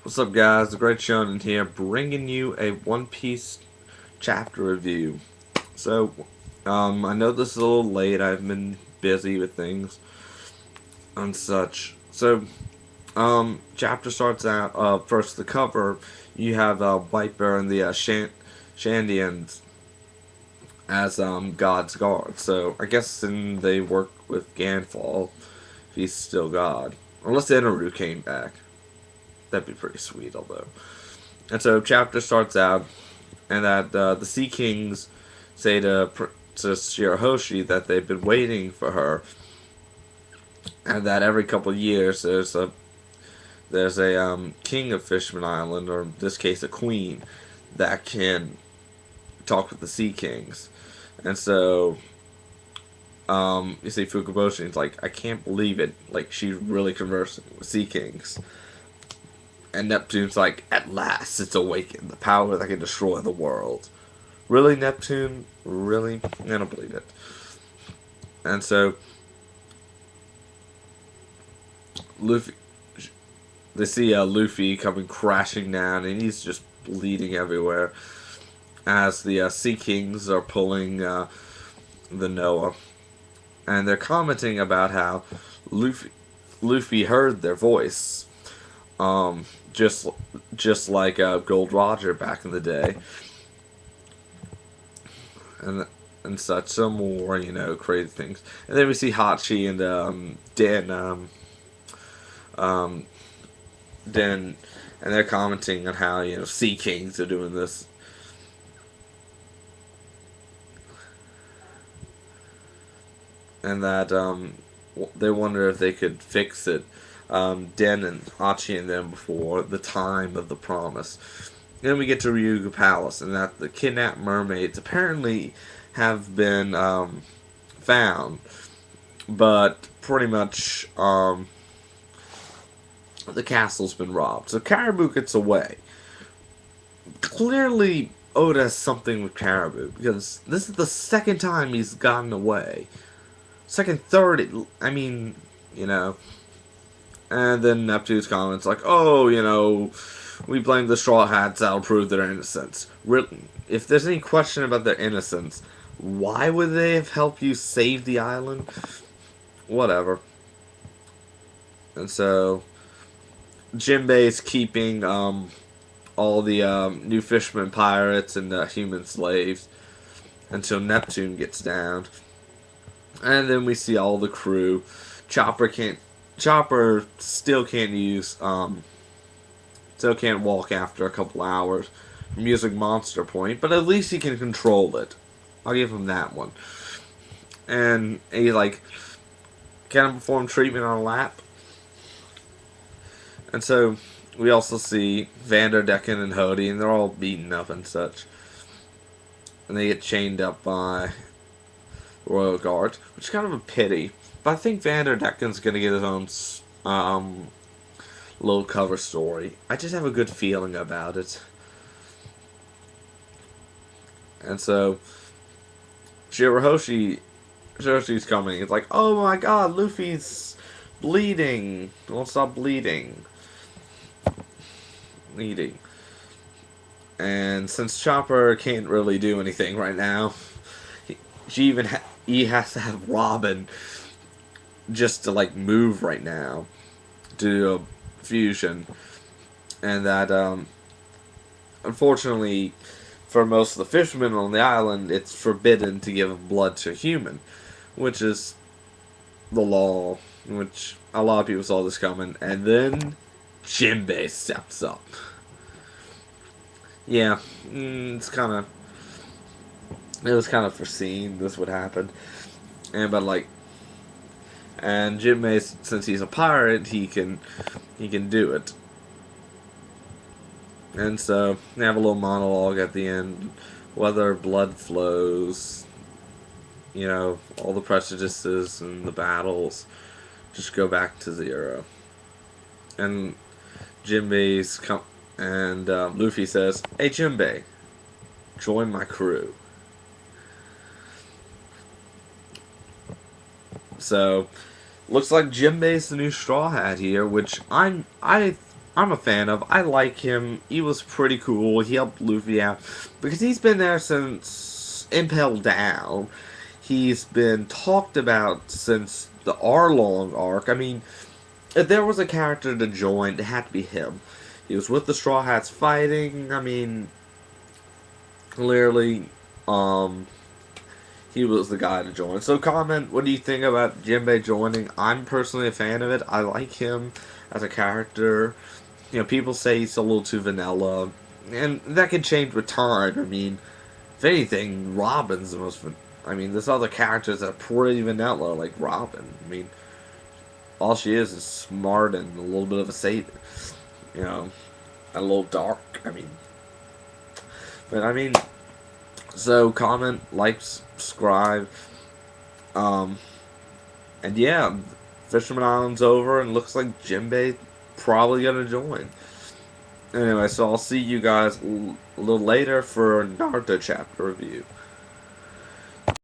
What's up, guys? The Great Shonen here, bringing you a One Piece chapter review. I know this is a little late. I've been busy with things and such. Chapter starts out, first the cover, you have Viper and the Shandians as, God's guard. So, I guess then they work with Ganfall, if he's still God. Unless Inaru came back. That'd be pretty sweet, although. And so, chapter starts out and that the Sea Kings say to Shirahoshi that they've been waiting for her, and that every couple of years there's a king of Fishman Island, or in this case a queen, that can talk with the Sea Kings, and so you see Fukuboshi's like, I can't believe it, like she's really conversing with Sea Kings. And Neptune's like, at last it's awakened, the power that can destroy the world. Really, Neptune? Really? I don't believe it. And so, Luffy, they see Luffy coming crashing down, and he's just bleeding everywhere. As the Sea Kings are pulling the Noah, and they're commenting about how Luffy heard their voice, just like Gold Roger back in the day. And such, some more, crazy things. And then we see Hachi and Den, and they're commenting on how, Sea Kings are doing this. And that they wonder if they could fix it, Den and Hachi and them, before the time of the promise. Then we get to Ryugu Palace, and that the kidnapped mermaids apparently have been found, but pretty much the castle's been robbed. So Caribou gets away. Clearly, Oda has something with Caribou, because this is the second time he's gotten away. Second, third, I mean, And then Neptune's comments like, oh, we blame the Straw Hats, that'll prove their innocence. If there's any question about their innocence, why would they have helped you save the island? Whatever. And so, Jinbei's keeping all the new fishermen pirates and human slaves until Neptune gets down. And then we see all the crew. Chopper still can't still can't walk after a couple hours from using Monster Point, but at least he can control it. I'll give him that one. And he can perform treatment on a lap. And so we also see Vanderdecken and Hody, and they're all beaten up and such. And they get chained up by Royal Guard, which is kind of a pity. But I think Vanderdecken's going to get his own little cover story. I just have a good feeling about it. And so, Shirahoshi's coming. It's like, oh my god, Luffy's bleeding. Don't stop bleeding. And since Chopper can't really do anything right now, he has to have Robin just to move right now to do a fusion. And that unfortunately for most of the fishermen on the island, it's forbidden to give blood to a human, which is the law, which a lot of people saw this coming. And then Jinbei steps up. Yeah, it was kind of foreseen this would happen. And Jinbei, since he's a pirate, he can do it. And so they have a little monologue at the end, whether blood flows, all the prejudices and the battles just go back to zero. And Luffy says, "Hey Jinbei, join my crew." So, looks like Jinbei's the new Straw Hat here, which I I'm a fan of. I like him. He was pretty cool. He helped Luffy out because he's been there since Impel Down. He's been talked about since the Arlong arc. I mean, if there was a character to join, it had to be him. He was with the Straw Hats fighting. I mean, clearly, um, he was the guy to join. So, comment, what do you think about Jinbei joining? I'm personally a fan of it. I like him as a character. You know, people say he's a little too vanilla, and that can change with time. I mean, if anything, Robin's the most. I mean, there's other characters that are pretty vanilla, like Robin. I mean, all she is smart and a little bit of a satyr. You know, a little dark. I mean, but I mean, so comment, like, subscribe, um, and yeah, Fisherman Island's over, and looks like Jinbei probably gonna join. Anyway, so I'll see you guys a little later for a Naruto chapter review.